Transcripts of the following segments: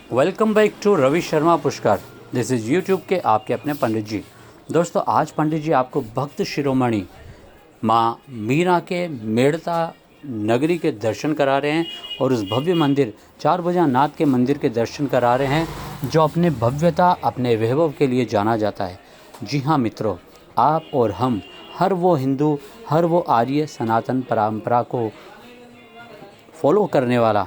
Welcome back to Ravi Sharma Pushkar. This is YouTube के आपके अपने पंडित जी। दोस्तों, आज पंडित जी आपको भक्त शिरोमणि माँ मीरा के मेड़ता नगरी के दर्शन करा रहे हैं और उस भव्य मंदिर चारभुजा नाथ के मंदिर के दर्शन करा रहे हैं जो अपने भव्यता, अपने वैभव के लिए जाना जाता है। जी हाँ मित्रों, आप और हम, हर वो हिंदू, हर वो आर्य सनातन परंपरा को फॉलो करने वाला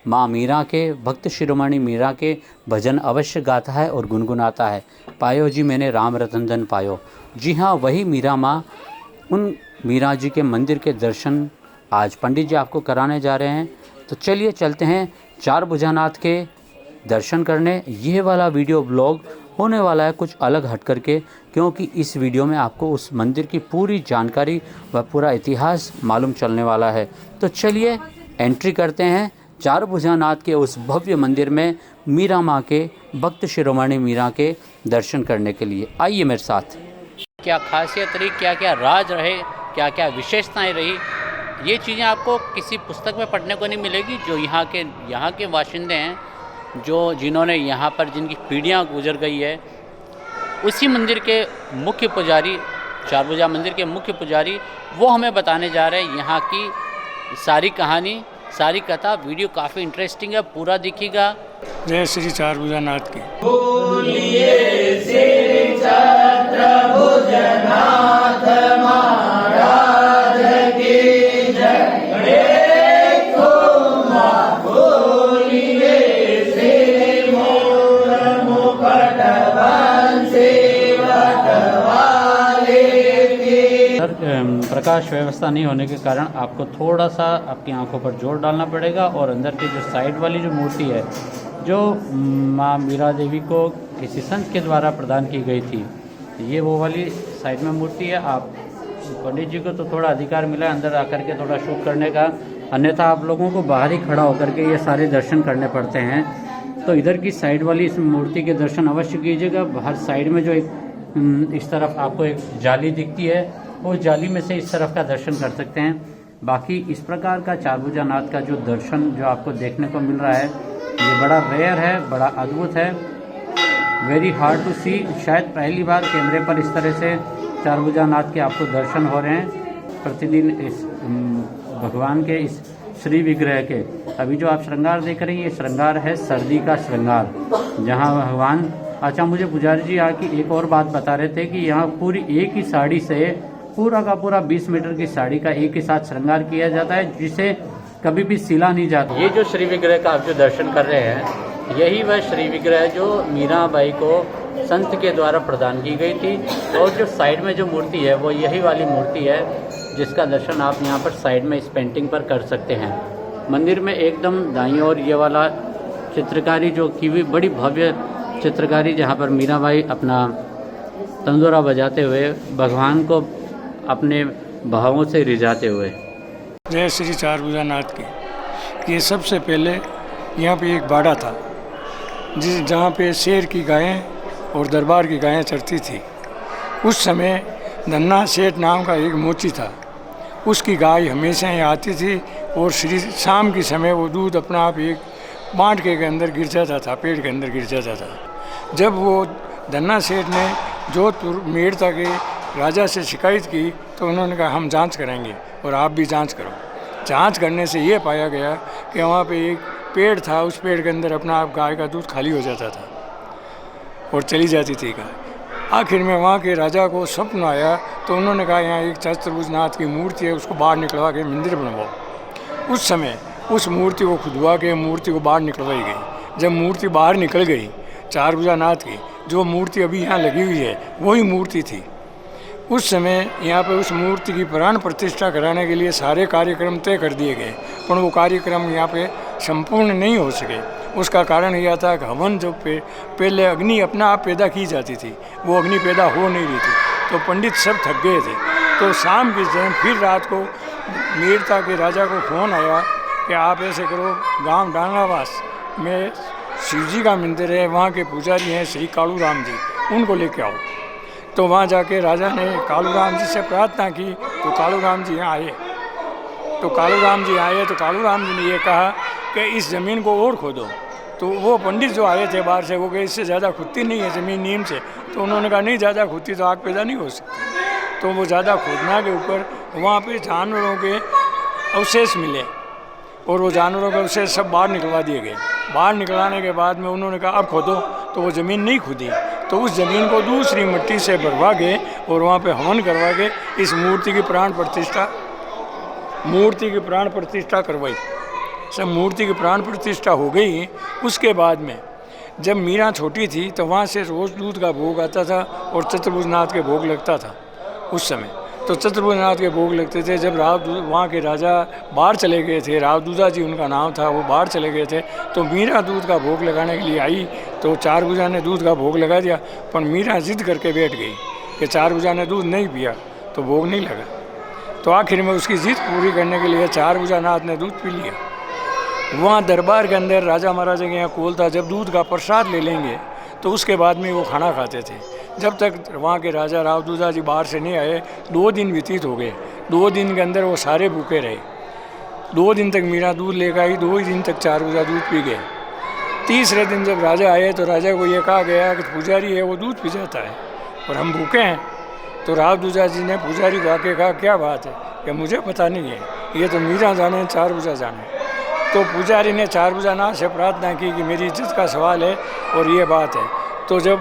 माँ मीरा के, भक्त शिरोमणि मीरा के भजन अवश्य गाता है और गुनगुनाता है। पायो जी मैंने राम रतन धन पायो। जी हाँ, वही मीरा माँ, उन मीरा जी के मंदिर के दर्शन आज पंडित जी आपको कराने जा रहे हैं। तो चलिए चलते हैं चारभुजा नाथ के दर्शन करने। यह वाला वीडियो ब्लॉग होने वाला है कुछ अलग हट करके, क्योंकि इस वीडियो में आपको उस मंदिर की पूरी जानकारी व पूरा इतिहास मालूम चलने वाला है। तो चलिए एंट्री करते हैं चारभुजा नाथ के उस भव्य मंदिर में, मीरा माँ के, भक्त शिरोमणि मीरा के दर्शन करने के लिए। आइए मेरे साथ। क्या खासियत रही, क्या क्या राज रहे, क्या क्या विशेषताएं रही, ये चीज़ें आपको किसी पुस्तक में पढ़ने को नहीं मिलेगी। जो यहाँ के बाशिंदे हैं, जिन्होंने यहाँ पर जिनकी पीढ़ियाँ गुजर गई है, उसी मंदिर के मुख्य पुजारी, चारभुजा मंदिर के मुख्य पुजारी, वो हमें बताने जा रहे हैं यहाँ की सारी कहानी, सारी कथा। वीडियो काफ़ी इंटरेस्टिंग है, पूरा दिखेगा। जय श्री चारभुजा नाथ की। बोलिए श्री चारभुजा नाथ महाराज की जय। देखो माँ बोलिए श्री मोर मुकुट बंसी वटवाले की। प्रकाश व्यवस्था नहीं होने के कारण आपको थोड़ा सा आपकी आंखों पर जोर डालना पड़ेगा। और अंदर की जो साइड वाली जो मूर्ति है, जो माँ मीरा देवी को किसी संत के द्वारा प्रदान की गई थी, ये वो वाली साइड में मूर्ति है। आप पंडित जी को तो थोड़ा अधिकार मिला है अंदर आकर के थोड़ा शूट करने का, अन्यथा आप लोगों को बाहर ही खड़ा होकर के ये सारे दर्शन करने पड़ते हैं। तो इधर की साइड वाली इस मूर्ति के दर्शन अवश्य कीजिएगा। बाहर साइड में जो एक इस तरफ आपको एक जाली दिखती है, उस जाली में से इस तरफ का दर्शन कर सकते हैं। बाकी इस प्रकार का चारभुजा नाथ का जो दर्शन जो आपको देखने को मिल रहा है, ये बड़ा रेयर है, बड़ा अद्भुत है, वेरी हार्ड टू सी। शायद पहली बार कैमरे पर इस तरह से चारभुजा नाथ के आपको दर्शन हो रहे हैं प्रतिदिन इस भगवान के इस श्री विग्रह के। अभी जो आप श्रृंगार देख रहे हैं, ये श्रृंगार है सर्दी का श्रृंगार, जहाँ भगवान। अच्छा, मुझे पुजारी जी आके एक और बात बता रहे थे कि यहाँ पूरी एक ही साड़ी से पूरा का पूरा 20 मीटर की साड़ी का एक ही साथ श्रृंगार किया जाता है, जिसे कभी भी सिला नहीं जाता। ये जो श्री विग्रह का आप जो दर्शन कर रहे हैं, यही वह श्री विग्रह जो मीरा बाई को संत के द्वारा प्रदान की गई थी। और जो साइड में जो मूर्ति है, वो यही वाली मूर्ति है, जिसका दर्शन आप यहाँ पर साइड में इस पेंटिंग पर कर सकते हैं। मंदिर में एकदम दाईं ओर ये वाला चित्रकारी जो की हुई, बड़ी भव्य चित्रकारी, जहाँ पर मीरा बाई अपना तंदूरा बजाते हुए भगवान को अपने भावों से रिझाते हुए। जय श्री चारभुजा नाथ की। ये सबसे पहले यहाँ पे एक बाड़ा था, जहाँ पे शेर की गायें और दरबार की गायें चरती थी। उस समय धन्ना सेठ नाम का एक मोची था, उसकी गाय हमेशा यहाँ आती थी और शाम के समय वो दूध अपना आप एक बाँट के अंदर गिर जाता था, पेड़ के अंदर गिर जाता था। जब वो धन्ना सेठ ने जोधपुर मेड़ता के राजा से शिकायत की, तो उन्होंने कहा हम जांच करेंगे और आप भी जांच करो। जांच करने से ये पाया गया कि वहाँ पे एक पेड़ था, उस पेड़ के अंदर अपना आप गाय का दूध खाली हो जाता था और चली जाती थी गाय। आखिर में वहाँ के राजा को स्वप्न आया, तो उन्होंने कहा यहाँ एक चारभुजा नाथ की मूर्ति है, उसको बाहर निकलवा के मंदिर बनवाओ। उस समय उस मूर्ति को खुदवा के मूर्ति को बाहर निकलवाई गई। जब मूर्ति बाहर निकल गई चारभुजा नाथ की, जो मूर्ति अभी यहाँ लगी हुई है वही मूर्ति थी। उस समय यहाँ पर उस मूर्ति की प्राण प्रतिष्ठा कराने के लिए सारे कार्यक्रम तय कर दिए गए, पर वो कार्यक्रम यहाँ पे संपूर्ण नहीं हो सके। उसका कारण यह था कि हवन जो पहले अग्नि अपना आप पैदा की जाती थी, वो अग्नि पैदा हो नहीं रही थी, तो पंडित सब थक गए थे। तो शाम के समय फिर रात को मीरता के राजा को फ़ोन आया कि आप ऐसे करो, गांव डांगावास में शिव जी का मंदिर है, वहाँ के पुजारी हैं श्री कालू राम जी, उनको लेके आओ। तो वहाँ जाके राजा ने कालू राम जी से प्रार्थना की, तो कालू राम जी यहाँ आए। तो कालू राम जी ने ये कहा कि इस ज़मीन को और खोदो। तो वो पंडित जो आए थे बाहर से, वो कहे इससे ज़्यादा खुदती नहीं है ज़मीन नीम से। तो उन्होंने कहा नहीं, ज़्यादा खुदती तो आग पैदा नहीं हो सकती। तो वो ज़्यादा खोदना के ऊपर वहाँ पे जानवरों के अवशेष मिले और वो जानवरों के अवशेष सब बाहर निकलवा दिए गए। बाहर निकलाने के बाद में उन्होंने कहा अब खोदो, तो वो ज़मीन नहीं खुदी। तो उस ज़मीन को दूसरी मिट्टी से भरवा के और वहाँ पे हवन करवा के इस मूर्ति की प्राण प्रतिष्ठा करवाई। सब मूर्ति की प्राण प्रतिष्ठा हो गई। उसके बाद में जब मीरा छोटी थी तो वहाँ से रोज़ दूध का भोग आता था और चतुर्भुजनाथ के भोग लगता था उस समय। तो चतुर्भुजनाथ के भोग लगते थे। जब वहाँ के राजा बाहर चले गए थे, रावदूजा जी उनका नाम था, वो बाहर चले गए थे, तो मीरा दूध का भोग लगाने के लिए आई। तो चारभुजा ने दूध का भोग लगा दिया, पर मीरा जिद करके बैठ गई कि चारभुजा ने दूध नहीं पिया तो भोग नहीं लगा। तो आखिर में उसकी जिद पूरी करने के लिए चारभुजानाथ ने दूध पी लिया। वहाँ दरबार के अंदर राजा महाराजा के यहाँ कोल था, जब दूध का प्रसाद ले लेंगे तो उसके बाद में वो खाना खाते थे। जब तक वहाँ के राजा रावदूजा जी बाहर से नहीं आए, 2 दिन व्यतीत हो गए। 2 दिन के अंदर वो सारे भूखे रहे। 2 दिन तक मीरा दूध लेकर आई, 2 ही दिन तक चारभुजा दूध पी गए। तीसरे दिन जब राजा आए तो राजा को ये कहा गया कि पुजारी है वो दूध पी जाता है और हम भूखे हैं। तो रावदूजा जी ने पुजारी को आके कहा क्या बात है, कि मुझे पता नहीं है, ये तो मीरा जाने चारभुजा जाने। तो पुजारी ने चारभुजानाथ से प्रार्थना की कि मेरी इज्जत का सवाल है और ये बात है। तो जब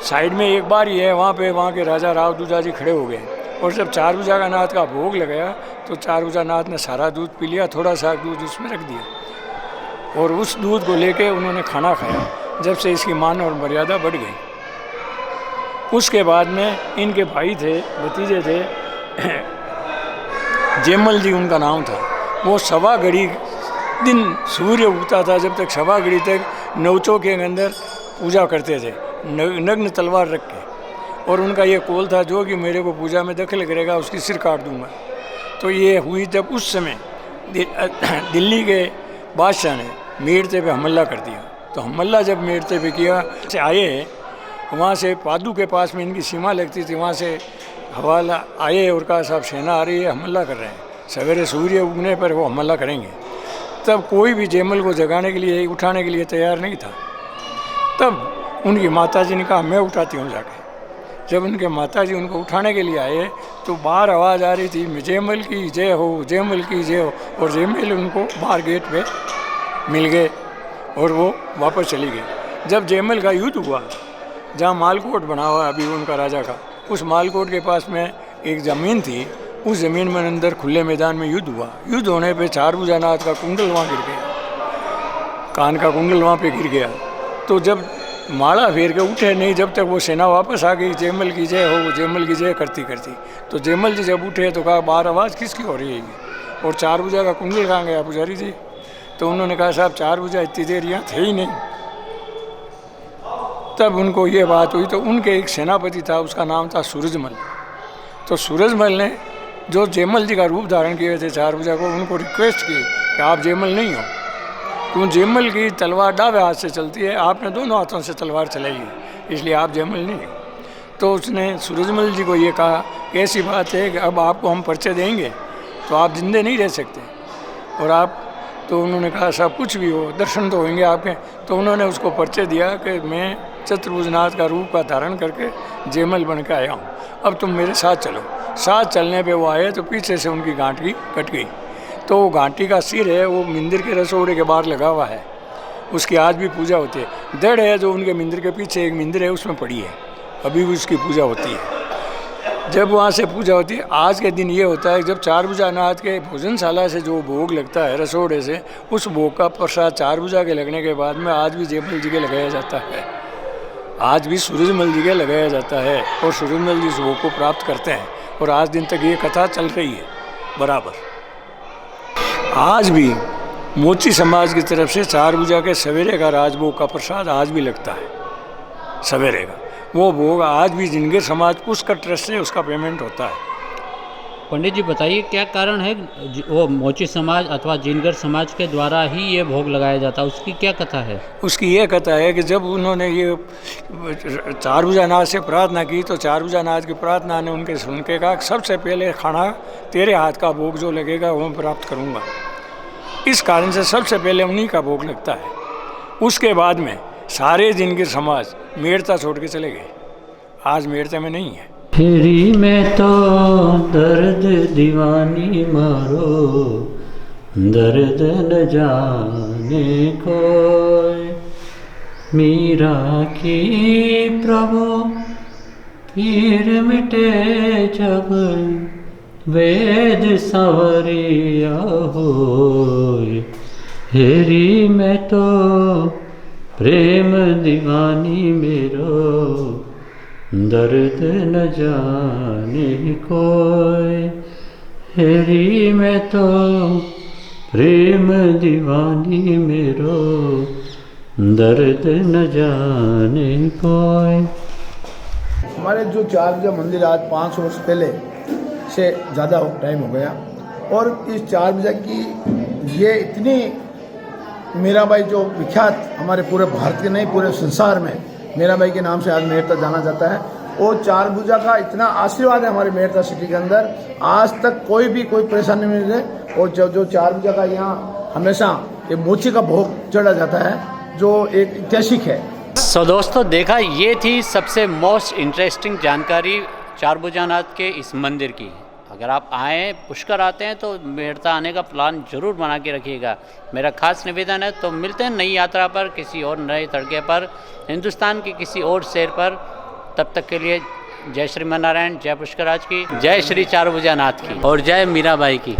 साइड में एक बार ही है वहाँ के राजा रावदूजा जी खड़े हो गए और जब चारभुजानाथ का भोग लगाया तो चारभुजानाथ ने सारा दूध पी लिया, थोड़ा सा दूध उसमें रख दिया और उस दूध को लेके उन्होंने खाना खाया। जब से इसकी मान और मर्यादा बढ़ गई। उसके बाद में इनके भाई थे, भतीजे थे, जेमल जी उनका नाम था। वो 1.25 घड़ी दिन सूर्य उगता था, जब तक 1.25 घड़ी तक नवचों के अंदर पूजा करते थे नग्न तलवार रख के। और उनका ये कौल था जो कि मेरे को पूजा में दखल करेगा उसकी सिर काट दूंगा। तो ये हुई जब उस समय दिल्ली के बादशाह ने मेड़ते पे हमला कर दिया। तो हमला जब मेड़ते पे किया से आए, वहाँ से पादू के पास में इनकी सीमा लगती थी, वहाँ से हवाला आए और कहा साहब सेना आ रही है, हमला कर रहे हैं, सवेरे सूर्य उगने पर वो हमला करेंगे। तब कोई भी जेमल को जगाने के लिए उठाने के लिए तैयार नहीं था। तब उनकी माताजी ने कहा मैं उठाती हूँ जाके। जब उनके माताजी उनको उठाने के लिए आए तो बाहर आवाज़ आ रही थी जेमल की जय हो, जेमल की जय हो। और जेमल उनको बाहर गेट पे मिल गए और वो वापस चली गई। जब जेमल का युद्ध हुआ, जहाँ मालकोट बना हुआ अभी उनका राजा का, उस मालकोट के पास में एक ज़मीन थी, उस ज़मीन में अंदर खुले मैदान में युद्ध हुआ। युद्ध होने पे चारभुजानाथ का कुंडल वहाँ गिर गया, कान का कुंडल वहाँ पे गिर गया। तो जब माला फेर के उठे नहीं, जब तक वो सेना वापस आ गई, जेमल की जय हो, जेमल की जय करती करती। तो जेमल जी जब उठे तो कहा बाहर आवाज़ किसकी हो रही है और चारभुजा का कुंडल कहाँ गया पुजारी जी? तो उन्होंने कहा साहब चारभुजा इतनी देर यहाँ थे ही नहीं। तब उनको ये बात हुई तो उनके एक सेनापति था, उसका नाम था सूरजमल। तो सूरजमल ने जो जेमल जी का रूप धारण किए थे चारभुजा को, उनको रिक्वेस्ट की कि आप जेमल नहीं हो, क्यों जेमल की तलवार दावे हाथ से चलती है, आपने दोनों हाथों से तलवार चलाई है, इसलिए आप जेमल नहीं हो। तो उसने सूरजमल जी को ये कहा कि ऐसी बात है कि अब आपको हम पर्चे देंगे तो आप जिंदे नहीं रह सकते और आप। तो उन्होंने कहा साहब कुछ भी हो, दर्शन तो होंगे आपके। तो उन्होंने उसको पर्चे दिया कि मैं चतुर्भुजनाथ का रूप का धारण करके जेमल बन के आया हूँ, अब तुम मेरे साथ चलो। साथ चलने पे वो आए तो पीछे से उनकी गांठी कट गई। तो वो गांठी का सिर है वो मंदिर के रसोड़े के बाहर लगा हुआ है, उसकी आज भी पूजा होती है। दड़ है जो उनके मंदिर के पीछे एक मंदिर है उसमें पड़ी है, अभी भी उसकी पूजा होती है। जब वहाँ से पूजा होती है, आज के दिन ये होता है जब चारभुजानाथ के भोजनशाला से जो भोग लगता है रसोड़े से, उस भोग का प्रसाद चारभुजा के लगने के बाद में आज भी जेमल जी के लगाया जाता है, आज भी सूरजमल जी के लगाया जाता है और सूरजमल जी उस भोग को प्राप्त करते हैं। और आज दिन तक ये कथा चल रही है बराबर। आज भी मोची समाज की तरफ से चारभुजा के सवेरे का राजभोग का प्रसाद आज भी लगता है, सवेरे का वो भोग आज भी जिनके समाज पुष्कर ट्रस्ट से उसका पेमेंट होता है। पंडित जी बताइए क्या कारण है वो मोची समाज अथवा जिनगर समाज के द्वारा ही ये भोग लगाया जाता है, उसकी क्या कथा है? उसकी ये कथा है कि जब उन्होंने ये चारभुजानाथ से प्रार्थना की तो चारभुजानाथ की प्रार्थना ने उनके सुन के कहा सबसे पहले खाना तेरे हाथ का भोग जो लगेगा वो मैं प्राप्त करूँगा। इस कारण से सबसे पहले उन्हीं का भोग लगता है उसके बाद में सारे जिनके समाज मेड़ता छोड़ के चले गए, आज मेड़ता में नहीं है। तेरी में तो दर्द दीवानी मारो, दर्द न जाने कोई, मीरा की प्रभु पीर मिटे जब, वेद संवरिया होय। हेरी में तो प्रेम दीवानी मेरो, दर्द न जाने कोई। हेरी में तो प्रेम दीवानी मेरो, दर्द न जाने कोई। हमारे जो चारभुजा मंदिर आज 500 वर्ष पहले से ज़्यादा टाइम हो गया, और इस चारभुजा की ये इतनी मीराबाई जो विख्यात हमारे पूरे भारत के नहीं पूरे संसार में मीराबाई के नाम से आज मेड़ता जाना जाता है। और चारभुजा का इतना आशीर्वाद है हमारे मेड़ता सिटी के अंदर, आज तक कोई भी कोई परेशानी नहीं रहे। और जो चारभुजा का यहाँ हमेशा ये मोची का भोग चढ़ा जाता है, जो एक ऐतिहासिक है। सो दोस्तों, देखा ये थी सबसे मोस्ट इंटरेस्टिंग जानकारी चारभुजानाथ के इस मंदिर की। अगर आप आएँ, पुष्कर आते हैं तो मेड़ता आने का प्लान जरूर बना के रखिएगा, मेरा खास निवेदन है। तो मिलते हैं नई यात्रा पर, किसी और नए तड़के पर, हिंदुस्तान के किसी और शहर पर। तब तक के लिए जय श्री नारायण, जय पुष्कराज की, जय श्री चारभुजानाथ की और जय मीराबाई की।